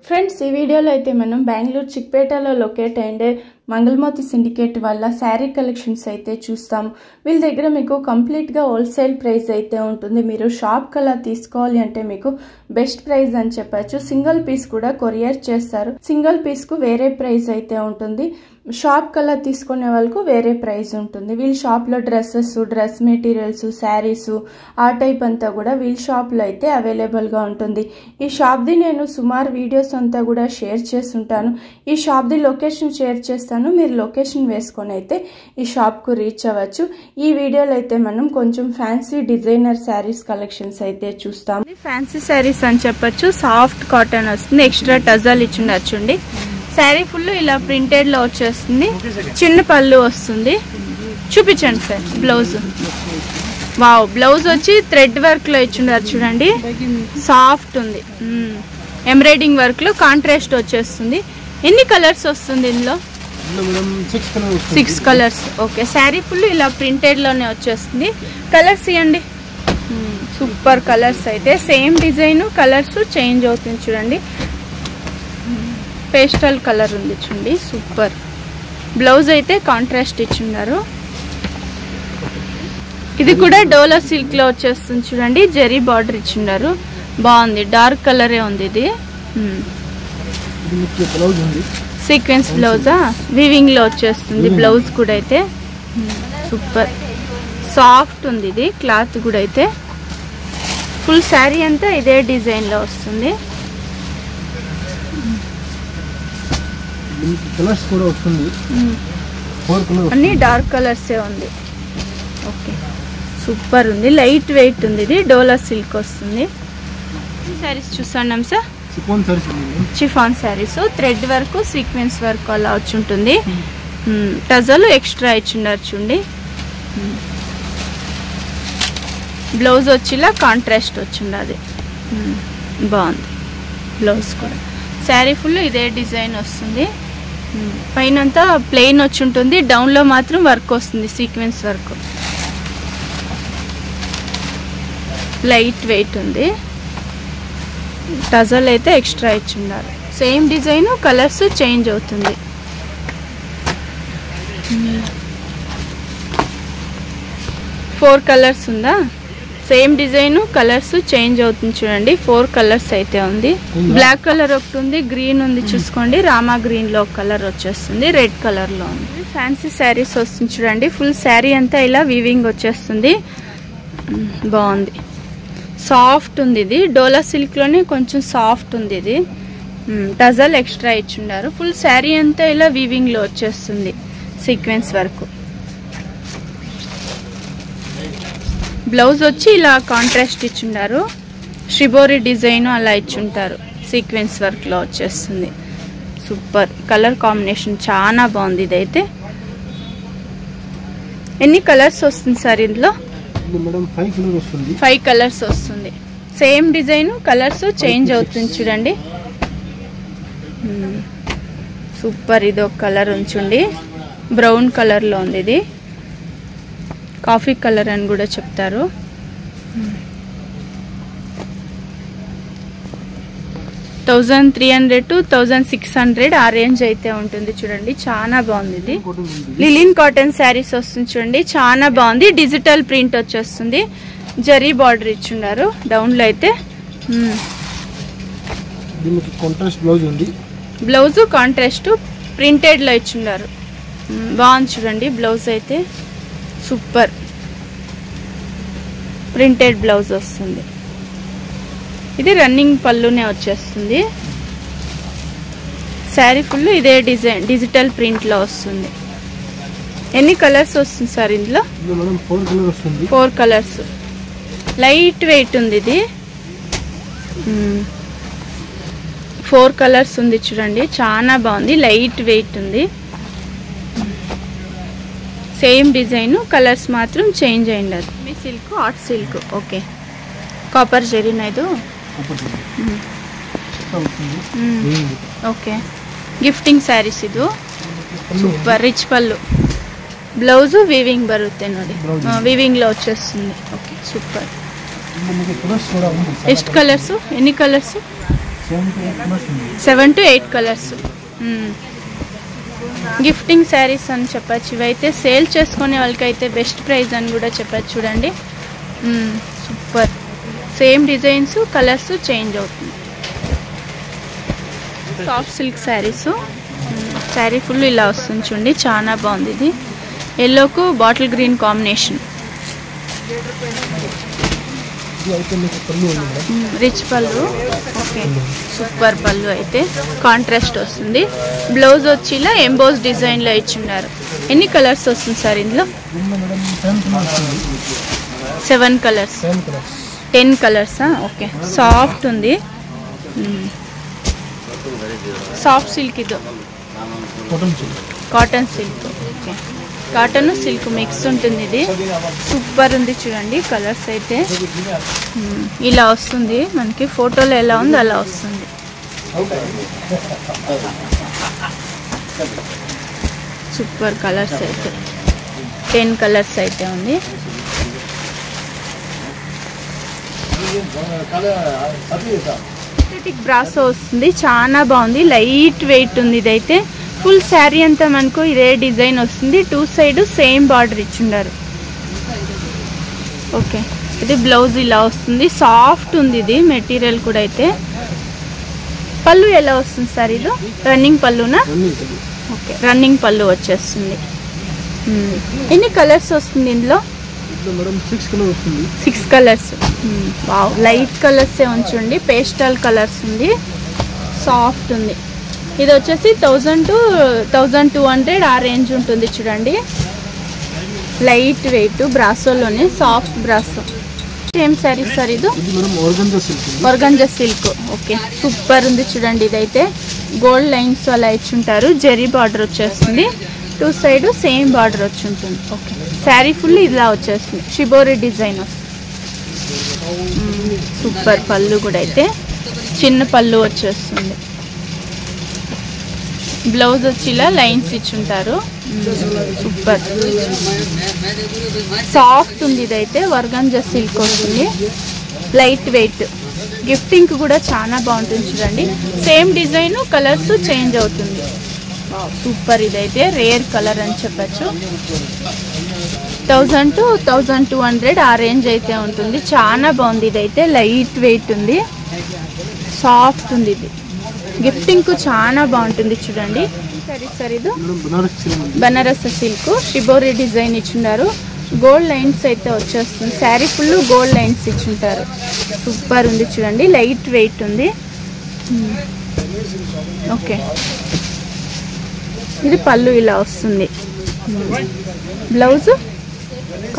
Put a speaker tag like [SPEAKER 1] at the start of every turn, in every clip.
[SPEAKER 1] Friends ఈ వీడియోలో అయితే మనం బెంగళూరు చిక్పేటలో లొకేట్ అయ్యే మంగళమోతి సిండికేట్ వల్ల శారీ కలెక్షన్స్ అయితే చూస్తాం. వీళ్ళ దగ్గర మీకు కంప్లీట్గా హోల్సేల్ ప్రైస్ అయితే ఉంటుంది. మీరు షాప్ కలా తీసుకోవాలి అంటే మీకు బెస్ట్ ప్రైస్ అని చెప్పచ్చు. సింగిల్ పీస్ కూడా కొరియర్ చేస్తారు. సింగిల్ పీస్కు వేరే ప్రైస్ అయితే ఉంటుంది. షాప్ కల్లా తీసుకునే వాళ్ళకు వేరే ప్రైస్ ఉంటుంది. వీళ్ళ షాప్లో డ్రెస్సెస్, డ్రెస్ మెటీరియల్స్, శారీస్ ఆ టైప్ అంతా కూడా వీళ్ళ షాప్లో అయితే అవైలబుల్గా ఉంటుంది. ఈ షాప్ది నేను సుమారు వీడియోస్ అంతా కూడా షేర్ చేస్తుంటాను. ఈ షాప్ది లొకేషన్ షేర్ చేస్తాను. మీరు లొకేషన్ వేసుకొని అయితే ఈ షాప్కు రీచ్ అవ్వచ్చు. ఈ వీడియోలో అయితే మనం కొంచెం ఫ్యాన్సీ డిజైనర్ శారీస్ కలెక్షన్స్ అయితే చూస్తాం. ఫ్యాన్సీ శారీస్ అని చెప్పచ్చు. సాఫ్ట్ కాటన్ వస్తుంది. ఎక్స్ట్రా టజల్ ఇచ్చిండొచ్చండి. శారీ ఫుల్ ఇలా ప్రింటెడ్ లో వచ్చేస్తుంది. చిన్న పళ్ళు వస్తుంది. చూపించండి సార్ బ్లౌజ్. వావ్, బ్లౌజ్ వచ్చి థ్రెడ్ వర్క్ లో ఇచ్చిండారు చూడండి. సాఫ్ట్ ఉంది. ఎంబ్రాయిడింగ్ వర్క్ లో కాంట్రాస్ట్ వచ్చేస్తుంది. ఎన్ని కలర్స్ వస్తుంది ఇందులో? 6 కలర్స్. ఓకే, శారీ ఫుల్ ఇలా ప్రింటెడ్ లోనే వచ్చేస్తుంది. కలర్స్ ఇవ్వండి. సూపర్ కలర్స్ అయితే సేమ్ డిజైన్, కలర్స్ చేంజ్ అవుతుంది చూడండి. పేస్టల్ కలర్ ఉంది చూడండి. సూపర్. బ్లౌజ్ అయితే కాంట్రాస్ట్ ఇచ్చిండారు. ఇది కూడా డోలా సిల్క్ లో వచ్చేస్తుంది చూడండి. జరీ బార్డర్ ఇచ్చిండారు. బాగుంది. డార్క్ కలరే ఉంది ఇది. సీక్వెన్స్ బ్లౌజా? వీవింగ్ లో వచ్చేస్తుంది బ్లౌజ్ కూడా అయితే. సూపర్ సాఫ్ట్ ఉంది ఇది. క్లాత్ కూడా అయితే ఫుల్ శారీ అంతా ఇదే డిజైన్ లో వస్తుంది.
[SPEAKER 2] కలర్స్ కూడా వస్తుంది.
[SPEAKER 1] అన్ని డార్క్ కలర్సే ఉంది. ఓకే, సూపర్ ఉంది. లైట్ వెయిట్ ఉంది. ఇది డోలా సిల్క్ వస్తుంది. శారీస్ చూస్తున్నాం sir. Chiffon saris thread work, sequence work అలా వచ్చి ఉంటుంది. టజల్ ఎక్స్ట్రా ఇచ్చిండారు చూడండి. బ్లౌజ్ వచ్చిలా కాంట్రాస్ట్ వచ్చిండది. బాగుంది బ్లౌజ్ కూడా. శారీ ఫుల్ ఇదే డిజైన్ వస్తుంది. పైనంతా ప్లెయిన్ వచ్చి ఉంటుంది. డౌన్లో మాత్రం వర్క్ వస్తుంది, సీక్వెన్స్ వర్క్. లైట్ వెయిట్ ఉంది. టజల్ అయితే ఎక్స్ట్రా ఇచ్చిండారు. సేమ్ డిజైన్, కలర్స్ చేంజ్ అవుతుంది. ఫోర్ కలర్స్ ఉందా? సేమ్ డిజైన్, కలర్స్ చేంజ్ అవుతుంది చూడండి. 4 కలర్స్ అయితే ఉంది. బ్లాక్ కలర్ ఒకటి ఉంది, గ్రీన్ ఉంది చూసుకోండి. రామా గ్రీన్ లో కలర్ వచ్చేస్తుంది. రెడ్ కలర్ లో ఉంది. ఫ్యాన్సీ శారీస్ వస్తుంది చూడండి. ఫుల్ శారీ అంతా ఇలా వీవింగ్ వచ్చేస్తుంది. బాగుంది. సాఫ్ట్ ఉంది. ఇది డోలా సిల్క్ లోనే కొంచెం సాఫ్ట్ ఉంది. ఇది టజల్ ఎక్స్ట్రా ఇచ్చిండారు. ఫుల్ శారీ అంతా ఇలా వీవింగ్ లో వచ్చేస్తుంది. Sequence work. బ్లౌజ్ వచ్చి ఇలా కాంట్రాస్ట్ ఇచ్చిండారు. షిబోరి డిజైన్ అలా ఇచ్చుంటారు. సీక్వెన్స్ వర్క్ లో వచ్చేస్తుంది. సూపర్. కలర్ కాంబినేషన్ చాలా బాగుంది. ఇదైతే ఎన్ని కలర్స్ వస్తుంది సార్ ఇందులో? 5 కలర్స్ వస్తుంది. సేమ్ డిజైన్, కలర్స్ చేంజ్ అవుతుంది చూడండి. సూపర్. ఇది ఒక కలర్ ఉంచండి. బ్రౌన్ కలర్ లో ఉంది. ఇది కాఫీ కలర్ అని కూడా చెప్తారు. $1300 to $1600 ఆ రేంజ్ అయితే ఉంటుంది చూడండి. చాలా బాగుంది. ఇది లిలిన్ కాటన్ శారీస్ వస్తుంది చూడండి. చాలా బాగుంది. డిజిటల్ ప్రింట్ వచ్చేస్తుంది. జరీ బార్డర్ ఇచ్చున్నారు డౌన్ లో అయితే. బ్లౌజ్ కాంట్రాస్ట్ ప్రింటెడ్ లో ఇచ్చున్నారు. బాగుంది చూడండి. బ్లౌజ్ అయితే సూపర్. ప్రింటెడ్ బ్లౌజ్ వస్తుంది. ఇది రన్నింగ్ పళ్ళునే వచ్చేస్తుంది. శారీ ఫుల్ ఇదే డిజైన్, డిజిటల్ ప్రింట్ లో వస్తుంది. ఎన్ని కలర్స్ వస్తుంది సార్ ఇందులో? 4 కలర్స్. లైట్ వెయిట్ ఉంది. ఇది 4 కలర్స్ ఉంది చూడండి. చాలా బాగుంది. లైట్ వెయిట్ ఉంది. సేమ్ డిజైన్, కలర్స్ మాత్రం చేంజ్ అయ్యింది. మీ silk, hot silk. Okay, copper జరీనా ఇది? ఓకే, ಗಿಫ್ಟಿಂಗ್ ಸ್ಯಾರೀಸ್ ಇದು super. Rich pallu. Blouse weaving బರುತ್ತೆ ನೋಡಿ. వీవింగ్ లో వచ్చేస్తుంది. Okay super. ಎಷ್ಟು కలర్స్? ఎన్ని colours? 7 to 8 colours. Gifting saris అని చెప్పచ్చు. ఇవైతే సేల్ చేసుకునే వాళ్ళకైతే బెస్ట్ ప్రైస్ అని కూడా చెప్పచ్చు. చూడండి super, same designs colours change అవుతుంది. Soft silk saris. Sari full ఇలా వస్తుంది చూడండి, చాలా బాగుంది. ఇది ఎల్లోకు bottle green combination. Rich pallu. Okay, super pallu అయితే కాంట్రాస్ట్ వస్తుంది. బ్లౌజ్ వచ్చి ఇలా ఎంబోస్ డిజైన్ లో ఇచ్చున్నారు. ఎన్ని కలర్స్ వస్తుంది సార్ ఇందులో? 7 కలర్స్, 10 కలర్సా? ఓకే, సాఫ్ట్ ఉంది. Soft silk. ఇది cotton silk. Okay, cotton silk mix ఉంటుంది. ఇది సూపర్ ఉంది చూడండి. కలర్స్ అయితే ఇలా వస్తుంది మనకి. ఫోటోలో ఎలా ఉందో అలా వస్తుంది. సూపర్ కలర్స్ అయితే 10 కలర్స్ అయితే ఉంది. సింథటిక్ బ్రాసో వస్తుంది, చాలా బాగుంది. లైట్ వెయిట్ ఉంది. ఇదైతే ఫుల్ శారీ అంతా మనకు ఇదే డిజైన్ వస్తుంది. 2 సైడ్ సేమ్ బార్డర్ ఇచ్చిండారు. ఓకే, ఇది బ్లౌజ్ ఇలా వస్తుంది. సాఫ్ట్ ఉంది ఇది మెటీరియల్ కూడా. అయితే పళ్ళు ఎలా వస్తుంది సార్? ఇది రన్నింగ్ పళ్ళునా? ఓకే, రన్నింగ్ పళ్ళు వచ్చేస్తుంది. ఎన్ని కలర్స్ వస్తుంది ఇందులో? 6 కలర్స్. వావ్, లైట్ కలర్సే ఉంచండి. పేస్టల్ కలర్స్ ఉంది, సాఫ్ట్ ఉంది. ఇది వచ్చేసి 1000 to 1200 ఆ రేంజ్ ఉంటుంది చూడండి. లైట్ వెయిట్ బ్రాసోలోనే, సాఫ్ట్ బ్రాసో. ఏం శారీస్ సార్? ఇది ఆర్గంజా సిల్క్. ఓకే, సూపర్ ఉంది చూడండి. ఇదైతే గోల్డ్ లైన్స్ అలా ఇచ్చుంటారు. జెరీ బార్డర్ వచ్చేస్తుంది. 2 సైడ్ సేమ్ బార్డర్ వచ్చి ఉంటుంది. ఓకే, శారీ ఫుల్ ఇలా వచ్చేస్తుంది. షిబోరి డిజైన్ వస్తుంది. సూపర్ పళ్ళు కూడా అయితే చిన్న పళ్ళు వచ్చేస్తుంది. బ్లౌజ్ వచ్చి ఇలా లైన్స్ ఇచ్చుంటారు. సూపర్ సాఫ్ట్ ఉంది. ఇదైతే ఆర్గంజా సిల్క్ వస్తుంది. Light weight. గిఫ్టింగ్ కూడా చాలా బాగుంటుంది చూడండి. సేమ్ డిజైన్ కలర్స్ చేంజ్ అవుతుంది. సూపర్. ఇదైతే రేర్ కలర్ అని చెప్పచ్చు. 1000 to 1200 ఆ రేంజ్ అయితే ఉంటుంది. చాలా బాగుంది. ఇదైతే లైట్ వెయిట్ ఉంది, సాఫ్ట్ ఉంది. ఇది గిఫ్టింగ్ చాలా బాగుంటుంది చూడండి. సరే సార్, ఇది బనారస్ సిల్క్. షిబోరి డిజైన్ ఇచ్చున్నారు. గోల్డ్ లైన్స్ అయితే వచ్చేస్తుంది. శారీ ఫుల్ గోల్డ్ లైన్స్ ఇచ్చుంటారు. సూపర్ ఉంది చూడండి. లైట్ వెయిట్ ఉంది. ఓకే, ఇది పళ్ళు ఇలా వస్తుంది. బ్లౌజ్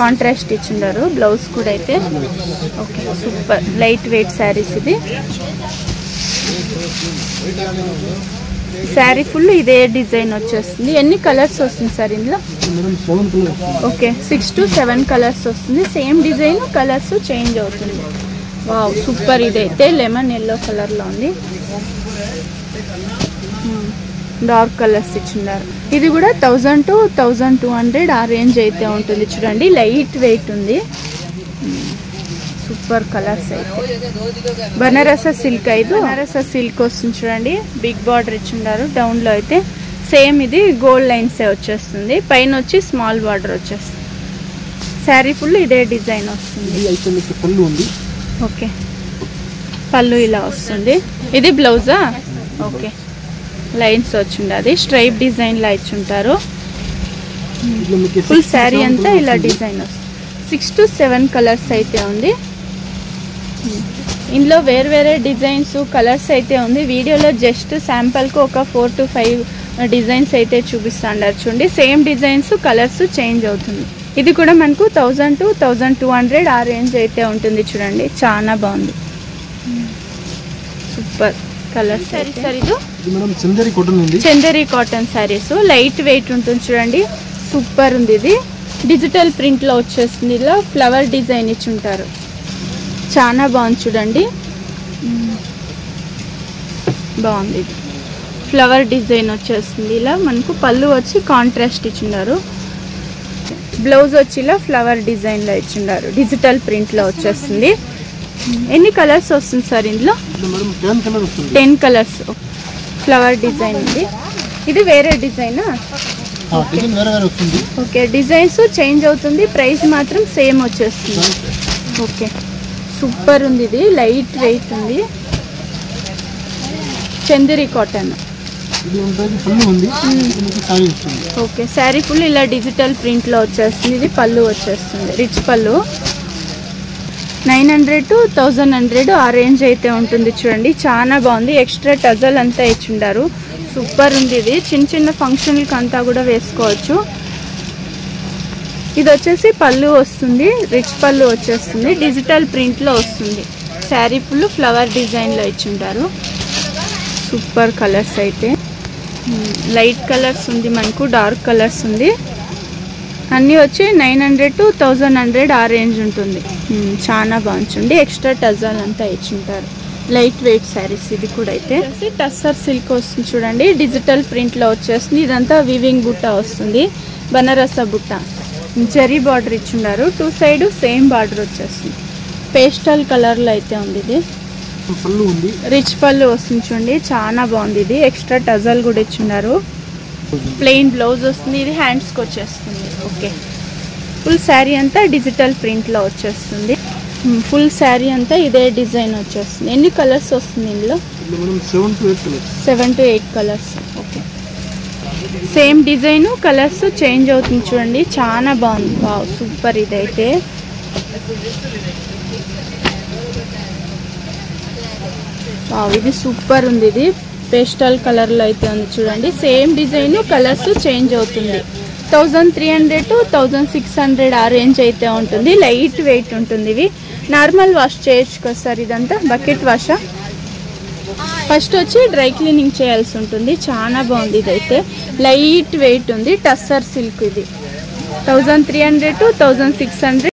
[SPEAKER 1] కాంట్రాస్ట్ ఇచ్చిండారు. బ్లౌజ్ కూడా అయితే okay, super light weight saris. ఇది శారీ ఫుల్ ఇదే డిజైన్ వచ్చేస్తుంది. ఎన్ని కలర్స్ వస్తుంది సార్ ఇందులో? ఓకే, 6 to 7 కలర్స్ వస్తుంది. సేమ్ డిజైన్ కలర్స్ చేంజ్ అవుతుంది. Wow, super. ఇదైతే లెమన్ ఎల్లో కలర్లో ఉంది. డార్క్ కలర్స్ ఇచ్చిన్నారు. ఇది కూడా 1000 to 1200 ఆ రేంజ్ అయితే ఉంటుంది చూడండి. లైట్ వెయిట్ ఉంది. సూపర్ కలర్స్ అయితే. బనారస సిల్క్. అయితే బనారస సిల్క్ వస్తుంది చూడండి. బిగ్ బార్డర్ ఇచ్చిండారు. డౌన్లో అయితే సేమ్ ఇది గోల్డ్ లైన్సే వచ్చేస్తుంది. పైన వచ్చి స్మాల్ బార్డర్ వచ్చేస్తుంది. శారీ ఫుల్ ఇదే డిజైన్ వస్తుంది. ఓకే, పళ్ళు ఇలా వస్తుంది. ఇది బ్లౌజా? ఓకే, లైన్స్ వచ్చింది. అది స్ట్రైప్ డిజైన్ లా ఇచ్చుంటారు. ఫుల్ శారీ అంతా ఇలా డిజైన్ వస్తుంది. 6 to 7 కలర్స్ అయితే ఉంది. ఇందులో వేరే డిజైన్స్ కలర్స్ అయితే ఉంది. వీడియోలో జస్ట్ శాంపుల్కు ఒక 4 to 5 డిజైన్స్ అయితే చూపిస్తాండారు చూడండి. సేమ్ డిజైన్స్ కలర్స్ చేంజ్ అవుతుంది. ఇది కూడా మనకు 1000 to 1200 ఆ రేంజ్ అయితే ఉంటుంది చూడండి. చాలా బాగుంది. Super colour sari sir. ఇది Chanderi cotton saris. Light weight ఉంటుంది చూడండి. సూపర్ ఉంది. ఇది డిజిటల్ ప్రింట్లో వచ్చేస్తుంది. ఇలా ఫ్లవర్ డిజైన్ ఇచ్చుంటారు. చాలా బాగుంది చూడండి. బాగుంది. ఫ్లవర్ డిజైన్ వచ్చేస్తుంది. ఇలా మనకు పళ్ళు వచ్చి కాంట్రాస్ట్ ఇచ్చిండారు. బ్లౌజ్ వచ్చి ఇలా ఫ్లవర్ డిజైన్లో ఇచ్చిండారు. డిజిటల్ ప్రింట్లో వచ్చేస్తుంది. ఎన్ని కలర్స్ వస్తుంది సార్ ఇందులో? 10 కలర్స్. ఫ్లవర్ డిజైన్ ఉంది. ఇది వేరే డిజైనా? ఓకే, డిజైన్స్ చేంజ్ అవుతుంది, ప్రైస్ మాత్రం సేమ్ వచ్చేస్తుంది. ఓకే, సూపర్ ఉంది. ఇది లైట్ వెయిట్ ఉంది, Chanderi cotton. Okay, sari full ఇలా డిజిటల్ ప్రింట్లో వచ్చేస్తుంది. ఇది పళ్ళు వచ్చేస్తుంది, రిచ్ పళ్ళు. 900 to 1100 ఆ రేంజ్ అయితే ఉంటుంది. చూడండి చాలా బాగుంది. ఎక్స్ట్రా టజల్ అంతా ఇచ్చిండారు. సూపర్ ఉంది. ఇది చిన్న చిన్న ఫంక్షన్లకి అంతా కూడా వేసుకోవచ్చు. ఇది వచ్చేసి పళ్ళు వస్తుంది, రిచ్ పళ్ళు వచ్చేస్తుంది, డిజిటల్ ప్రింట్లో వస్తుంది. శారీ ఫుల్ ఫ్లవర్ డిజైన్లో ఇచ్చింటారు. సూపర్ కలర్స్ అయితే. లైట్ కలర్స్ ఉంది, మనకు డార్క్ కలర్స్ ఉంది. అన్నీ వచ్చి 900 to 1100 ఆ రేంజ్ ఉంటుంది. చాలా బాగుంటుంది. ఎక్స్ట్రా టజల్ అంతా ఇచ్చింటారు. Light weight saris. ఇది కూడా అయితే టస్సర్ సిల్క్ వస్తుంది చూడండి, డిజిటల్ ప్రింట్లో వచ్చేస్తుంది. ఇదంతా వీవింగ్ బుట్ట వస్తుంది, బనారస బుట్ట. జరీ బార్డర్ ఇచ్చిండారు, 2 సైడ్ సేమ్ బార్డర్ వచ్చేస్తుంది. పేస్టల్ కలర్లో అయితే ఉంది. ఇది రిచ్ పళ్ళు వస్తుంది చూడండి, చాలా బాగుంది. ఇది ఎక్స్ట్రా టజల్ కూడా ఇచ్చిండారు. ప్లెయిన్ బ్లౌజ్ వస్తుంది. ఇది హ్యాండ్స్కి వచ్చేస్తుంది. ఓకే, ఫుల్ శారీ అంతా డిజిటల్ ప్రింట్లో వచ్చేస్తుంది. ఫుల్ శారీ అంతా ఇదే డిజైన్ వచ్చేస్తుంది. ఎన్ని కలర్స్ వస్తుంది ఇందులో? 7 to 8 colours. Okay, same design, colours change అవుతుంది చూడండి, చాలా బాగుంది. Wow, super. ఇదైతే వావ్, ఇది సూపర్ ఉంది. ఇది పేస్టల్ కలర్లో అయితే ఉంది చూడండి. సేమ్ డిజైన్, కలర్స్ చేంజ్ అవుతుంది. 1300 to 1600 ఆ రేంజ్ అయితే ఉంటుంది. లైట్ వెయిట్ ఉంటుంది. ఇవి నార్మల్ వాష్ చేయొచ్చు కదా సార్? ఇదంతా బకెట్ వాషా? ఫస్ట్ వచ్చి డ్రై క్లీనింగ్ చేయాల్సి ఉంటుంది. చాలా బాగుంది. ఇదైతే లైట్ వెయిట్ ఉంది, టస్సర్ సిల్క్. ఇది 1300 to 1600